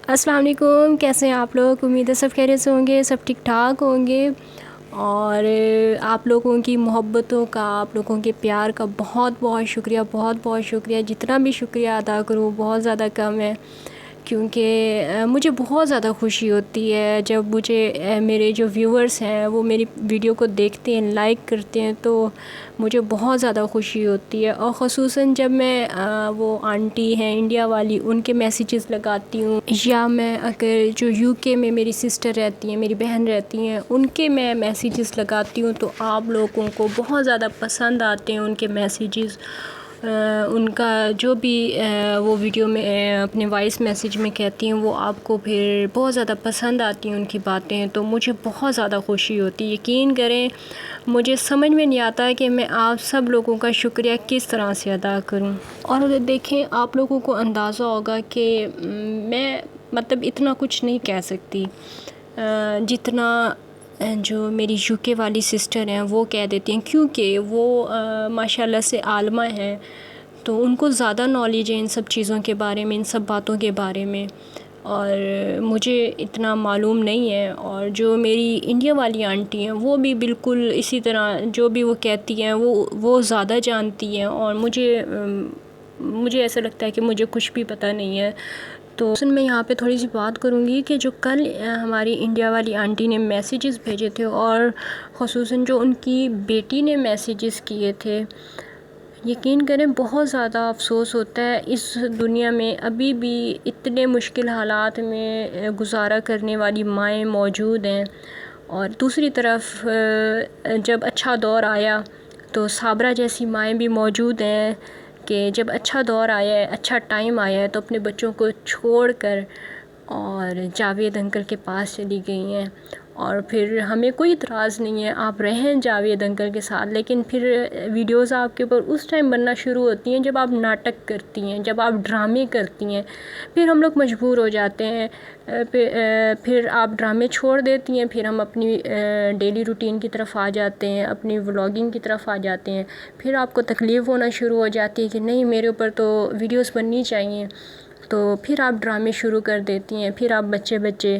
السلام علیکم، کیسے ہیں آپ لوگ؟ امید ہے سب خیریت سے ہوں گے، سب ٹھیک ٹھاک ہوں گے. اور آپ لوگوں کی محبتوں کا، آپ لوگوں کے پیار کا بہت بہت شکریہ، بہت بہت شکریہ. جتنا بھی شکریہ ادا کروں بہت زیادہ کم ہے، کیونکہ مجھے بہت زیادہ خوشی ہوتی ہے جب مجھے میرے جو ویورز ہیں وہ میری ویڈیو کو دیکھتے ہیں، لائک کرتے ہیں، تو مجھے بہت زیادہ خوشی ہوتی ہے. اور خصوصاً جب میں وہ آنٹی ہیں انڈیا والی ان کے میسیجز لگاتی ہوں، یا میں اگر جو یو کے میں میری سسٹر رہتی ہیں، میری بہن رہتی ہیں، ان کے میں میسیجز لگاتی ہوں، تو آپ لوگوں کو بہت زیادہ پسند آتے ہیں ان کے میسیجز. ان کا جو بھی وہ ویڈیو میں اپنے وائس میسیج میں کہتی ہیں وہ آپ کو پھر بہت زیادہ پسند آتی ہیں ان کی باتیں، تو مجھے بہت زیادہ خوشی ہوتی ہے. یقین کریں مجھے سمجھ میں نہیں آتا ہے کہ میں آپ سب لوگوں کا شکریہ کس طرح سے ادا کروں. اور دیکھیں آپ لوگوں کو اندازہ ہوگا کہ میں مطلب اتنا کچھ نہیں کہہ سکتی جتنا جو میری یو کے والی سسٹر ہیں وہ کہہ دیتی ہیں، کیونکہ وہ ماشاء اللہ سے عالمہ ہیں، تو ان کو زیادہ نالج ہے ان سب چیزوں کے بارے میں، ان سب باتوں کے بارے میں، اور مجھے اتنا معلوم نہیں ہے. اور جو میری انڈیا والی آنٹی ہیں وہ بھی بالکل اسی طرح جو بھی وہ کہتی ہیں وہ زیادہ جانتی ہیں، اور مجھے ایسا لگتا ہے کہ مجھے کچھ بھی پتہ نہیں ہے. تو میں یہاں پہ تھوڑی سی بات کروں گی کہ جو کل ہماری انڈیا والی آنٹی نے میسیجز بھیجے تھے، اور خصوصاً جو ان کی بیٹی نے میسیجز کیے تھے، یقین کریں بہت زیادہ افسوس ہوتا ہے. اس دنیا میں ابھی بھی اتنے مشکل حالات میں گزارا کرنے والی مائیں موجود ہیں، اور دوسری طرف جب اچھا دور آیا تو صابرہ جیسی مائیں بھی موجود ہیں کہ جب اچھا دور آیا ہے، اچھا ٹائم آیا ہے، تو اپنے بچوں کو چھوڑ کر اور جاوید انکل کے پاس چلی گئی ہیں. اور پھر ہمیں کوئی اعتراض نہیں ہے، آپ رہیں جاوید انکل کے ساتھ، لیکن پھر ویڈیوز آپ کے اوپر اس ٹائم بننا شروع ہوتی ہیں جب آپ ناٹک کرتی ہیں، جب آپ ڈرامے کرتی ہیں. پھر ہم لوگ مجبور ہو جاتے ہیں، پھر آپ ڈرامے چھوڑ دیتی ہیں، پھر ہم اپنی ڈیلی روٹین کی طرف آ جاتے ہیں، اپنی ولاگنگ کی طرف آ جاتے ہیں. پھر آپ کو تکلیف ہونا شروع ہو جاتی ہے کہ نہیں میرے اوپر تو ویڈیوز بننی چاہیے، تو پھر آپ ڈرامے شروع کر دیتی ہیں، پھر آپ بچے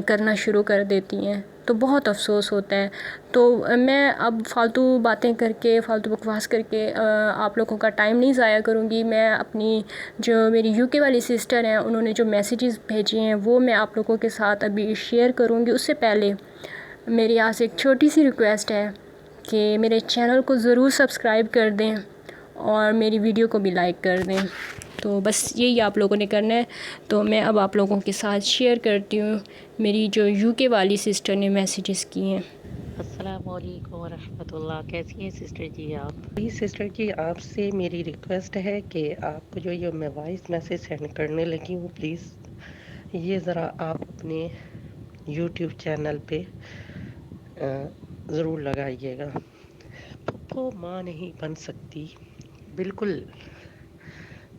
کرنا شروع کر دیتی ہیں، تو بہت افسوس ہوتا ہے. تو میں اب فالتو باتیں کر کے، فالتو بکواس کر کے آپ لوگوں کا ٹائم نہیں ضائع کروں گی. میں اپنی جو میری یو کے والی سسٹر ہیں انہوں نے جو میسیجز بھیجے ہیں وہ میں آپ لوگوں کے ساتھ ابھی شیئر کروں گی. اس سے پہلے میری یہاں سے ایک چھوٹی سی ریکویسٹ ہے کہ میرے چینل کو ضرور سبسکرائب کر دیں اور میری ویڈیو کو بھی لائک کر دیں. تو بس یہی آپ لوگوں نے کرنا ہے. تو میں اب آپ لوگوں کے ساتھ شیئر کرتی ہوں میری جو یو کے والی سسٹر نے میسیجز کی ہیں. السلام علیکم ورحمۃ اللہ. کیسی ہیں سسٹر جی آپ؟ جی سسٹر جی، آپ سے میری ریکویسٹ ہے کہ آپ کو جو یہ میں وائس میسیج سینڈ کرنے لگی ہوں، پلیز یہ ذرا آپ اپنے یوٹیوب چینل پہ ضرور لگائیے گا. پھپھو ماں نہیں بن سکتی. بالکل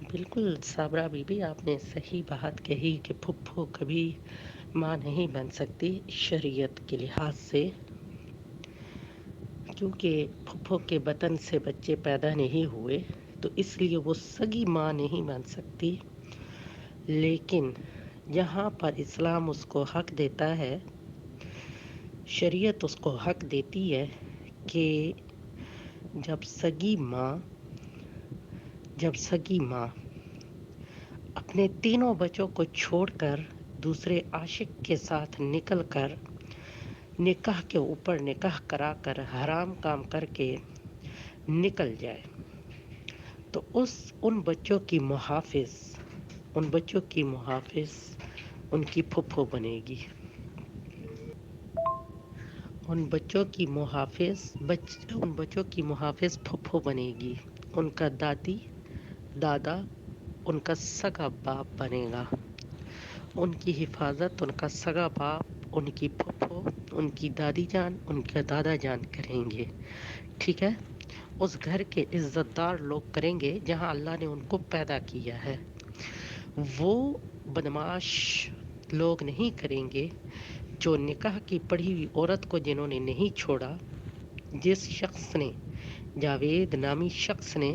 بالکل صابرہ بی بی، آپ نے صحیح بات کہی کہ پھپھو کبھی ماں نہیں بن سکتی شریعت کے لحاظ سے، کیونکہ پھپھو کے بطن سے بچے پیدا نہیں ہوئے، تو اس لیے وہ سگی ماں نہیں بن سکتی. لیکن یہاں پر اسلام اس کو حق دیتا ہے، شریعت اس کو حق دیتی ہے کہ جب سگی ماں اپنے تینوں بچوں کو چھوڑ کر دوسرے عاشق کے ساتھ نکل کر نکاح کے اوپر نکاح کرا کر حرام کام کر کے نکل جائے، تو ان بچوں کی محافظ ان کی پھپھو بنے گی. ان بچوں کی محافظ پھپھو بنے گی. ان کا دادا ان کا سگا باپ بنے گا. ان کی حفاظت ان کا سگا باپ، ان کی پھپھو، ان کی دادی جان، ان کا دادا جان کریں گے. ٹھیک ہے؟ اس گھر کے عزت دار لوگ کریں گے جہاں اللہ نے ان کو پیدا کیا ہے. وہ بدمعاش لوگ نہیں کریں گے جو نکاح کی پڑھی ہوئی عورت کو جنہوں نے نہیں چھوڑا. جس شخص نے، جاوید نامی شخص نے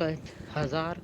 1000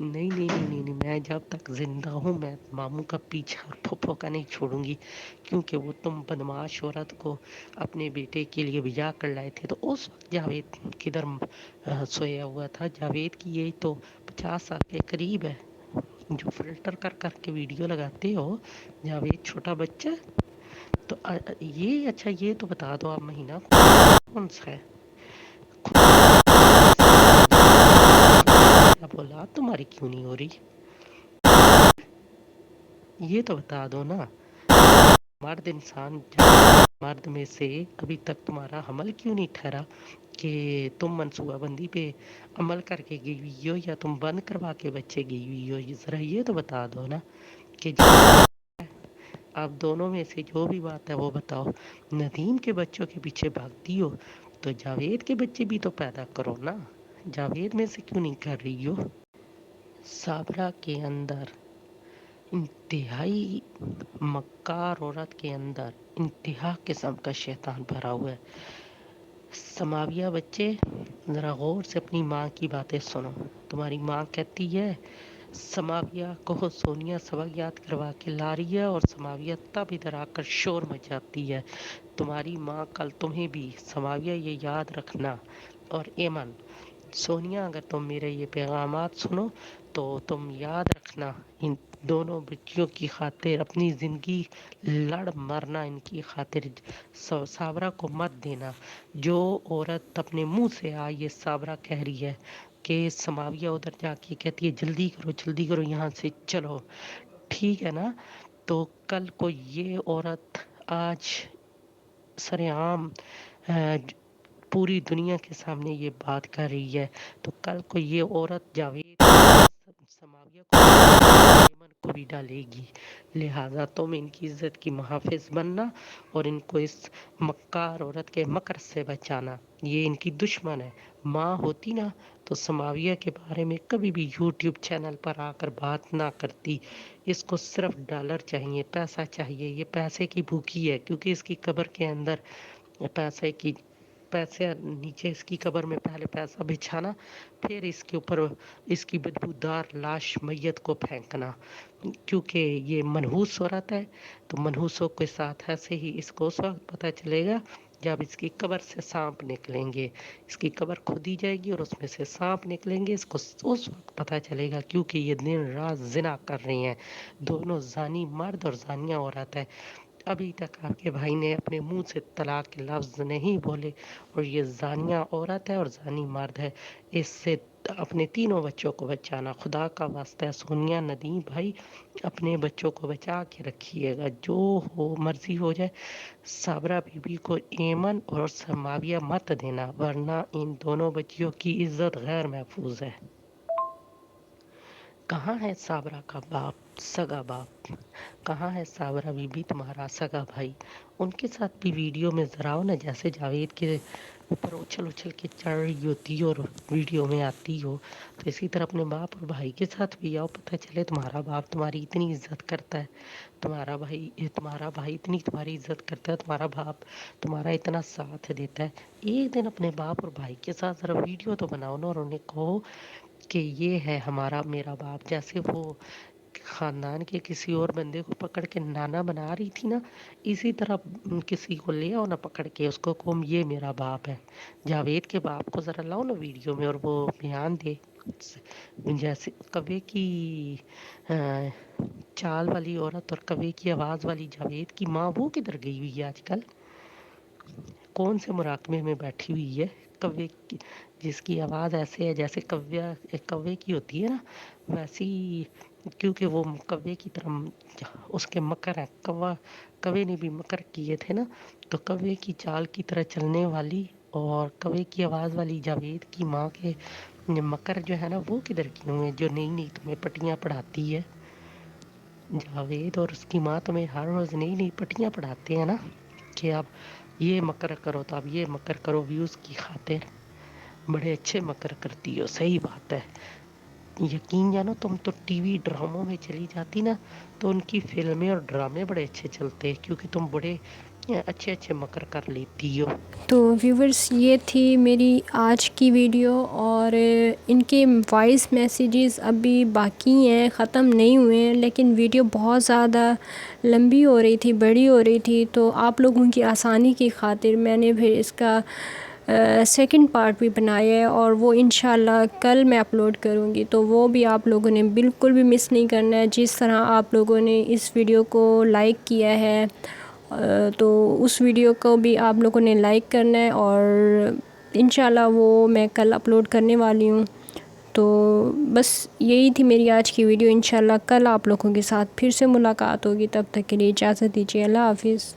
نہیں نہیں نہیں نہیں نہیں، میں جب تک زندہ ہوں میں ماموں کا پیچھا اور پھپھو کا نہیں چھوڑوں گی، کیونکہ وہ تم بدماش عورت کو اپنے بیٹے کے لیے بجا کر لائے تھے، تو اس وقت جاوید کدھر سویا ہوا تھا؟ جاوید کی یہی تو 50 سال کے قریب ہے، جو فلٹر کر کر کے ویڈیو لگاتے ہو، جاوید چھوٹا بچہ۔ تو یہ اچھا یہ تو بتا دو آپ مہینہ کون سا ہے؟ اب اولاد تمہاری کیوں نہیں ہو رہی؟ یہ تو بتا دو نا۔ مرد انسان مرد میں سے ابھی تک تمہارا حمل کیوں نہیں ٹھہرا کہ تم منصوبہ بندی پہ عمل کر کے گئی ہوئی ہو یا تم بند کروا کے بچے گئی ہوئی ہو؟ ذرا یہ تو بتا دو نا کہ آپ دونوں میں سے جو بھی بات ہے وہ بتاؤ۔ ندیم کے بچوں کے پیچھے بھاگتی ہو تو جاوید کے بچے بھی تو پیدا کرو نا، جاوید میں سے کیوں نہیں کر رہی ہو؟ صابرہ کے اندر انتہائی مکار عورت کے اندر انتہا قسم کا شیطان بھرا ہوا ہے۔ سماویہ بچے ذرا غور سے اپنی ماں کی باتیں سنو۔ تمہاری ماں کہتی ہے سماویہ کو سونیا سبق یاد کروا کے لا رہی ہے، اور سماویہ تب ادھر آ کر شور مچاتی ہے۔ تمہاری ماں کل تمہیں بھی سماویہ یہ یاد رکھنا، اور ایمن سونیا اگر تم میرے یہ پیغامات سنو تو تم یاد رکھنا، ان دونوں بچیوں کی خاطر اپنی زندگی لڑ مرنا، ان کی خاطر صابرہ کو مت دینا۔ جو عورت اپنے منہ سے یہ صابرہ کہہ رہی ہے کہ سماویہ ادھر جا کے کہتی ہے جلدی کرو یہاں سے چلو، ٹھیک ہے نا؟ تو کل کو یہ عورت آج سرعام پوری دنیا کے سامنے یہ بات کر رہی ہے، تو کل کو یہ عورت جاوید سماویہ کو ایمن کو بھی ڈالے گی۔ لہٰذا تم ان کی عزت کی محافظ بننا اور ان کو اس مکار عورت کے مکر سے بچانا، یہ ان کی دشمن ہے۔ ماں ہوتی نا تو سماویہ کے بارے میں کبھی بھی یوٹیوب چینل پر آ کر بات نہ کرتی۔ اس کو صرف ڈالر چاہیے، پیسہ چاہیے، یہ پیسے کی بھوکی ہے، کیونکہ اس کی قبر کے اندر پیسے نیچے اس کی قبر میں پہلے پیسہ بچھانا، پھر اس کے اوپر اس کی بدبودار لاش میت کو پھینکنا، کیونکہ یہ منحوس عورت ہے۔ تو منحوسوں کے ساتھ ایسے ہی اس کو اس وقت پتہ چلے گا جب اس کی قبر سے سانپ نکلیں گے، اس کی قبر کھودی جائے گی اور اس میں سے سانپ نکلیں گے، اس کو اس وقت پتہ چلے گا، کیونکہ یہ دن رات زنا کر رہی ہیں، دونوں زانی مرد اور زانیہ عورت ہے۔ ابھی تک آپ کے بھائی نے اپنے منہ سے طلاق کے لفظ نہیں بولے، اور یہ زانیہ عورت ہے اور زانی مرد ہے۔ اس سے اپنے تینوں بچوں کو بچانا، خدا کا واسطہ ہے سونیا ندیم بھائی اپنے بچوں کو بچا کے رکھیے گا، جو ہو مرضی ہو جائے۔ صابرہ بی بی کو ایمن اور سماویہ مت دینا، ورنہ ان دونوں بچیوں کی عزت غیر محفوظ ہے۔ کہاں ہے صابرہ کا باپ، سگا باپ؟ کہاں ہے صابرہ بی بی تمہارا سگا بھائی؟ ان کے ساتھ بھی ویڈیو میں ذرا آؤ نا، جیسے جاوید کے اوپر اچھل کے چڑھ رہی ہوتی اور ویڈیو میں آتی ہو، تو اسی طرح اپنے باپ اور بھائی کے ساتھ بھی آؤ، پتہ چلے تمہارا باپ تمہاری اتنی عزت کرتا ہے، تمہارا بھائی اتنی تمہاری عزت کرتا ہے، تمہارا باپ تمہارا اتنا ساتھ دیتا ہے۔ ایک دن اپنے باپ اور بھائی کے ساتھ ذرا ویڈیو تو بناؤ نا، اور انہیں کہو کہ یہ ہے میرا باپ، جیسے وہ خاندان کے کسی اور بندے کو پکڑ کے نانا بنا رہی تھی نا، اسی طرح کسی کو لے آؤ نا پکڑ کے، اس کو کہو یہ میرا باپ ہے۔ جاوید کے باپ کو ذرا لاؤ نا ویڈیو میں اور وہ بیان دے، جیسے کوے کی چال والی عورت اور کوے کی آواز والی جاوید کی ماں، وہ کدھر گئی ہوئی ہے آج کل؟ کون سے مراقبے میں بیٹھی ہوئی ہے؟ کوے کی جس کی آواز ایسے ہے جیسے کوے کی ہوتی ہے نا، ویسی، کیونکہ وہ کوے کی طرح اس کے مکر ہیں، کوے نے بھی مکر کیے تھے نا، تو کوے کی چال کی طرح چلنے والی اور کوے کی آواز والی جاوید کی ماں کے مکر جو ہے نا، وہ کدھر کیوں ہیں جو نئی تمہیں پٹیاں پڑھاتی ہے؟ جاوید اور اس کی ماں تمہیں ہر روز نئی پٹیاں پڑھاتے ہیں نا کہ اب یہ مکر کرو، تو اب یہ مکر کرو ویوز کی خاطر۔ بڑے اچھے مکر کرتی ہو، صحیح بات ہے۔ یقین جانو تم تو ٹی وی ڈراموں میں چلی جاتی نا، تو ان کی فلمیں اور ڈرامے بڑے اچھے چلتے ہیں، کیونکہ تم بڑے ہیں اچھے اچھے مکر کر لیتی ہو. تو ویورز یہ تھی میری آج کی ویڈیو، اور ان کے وائس میسیجز ابھی باقی ہیں، ختم نہیں ہوئے ہیں، لیکن ویڈیو بہت زیادہ لمبی ہو رہی تھی، بڑی ہو رہی تھی، تو آپ لوگوں کی آسانی کی خاطر میں نے پھر اس کا سیکنڈ پارٹ بھی بنایا ہے، اور وہ انشاءاللہ کل میں اپلوڈ کروں گی. تو وہ بھی آپ لوگوں نے بالکل بھی مس نہیں کرنا ہے. جس طرح آپ لوگوں نے اس ویڈیو کو لائک کیا ہے تو اس ویڈیو کو بھی آپ لوگوں نے لائک کرنا ہے، اور انشاءاللہ وہ میں کل اپلوڈ کرنے والی ہوں. تو بس یہی تھی میری آج کی ویڈیو. انشاءاللہ کل آپ لوگوں کے ساتھ پھر سے ملاقات ہوگی. تب تک کے لیے اجازت دیجیے. اللہ حافظ.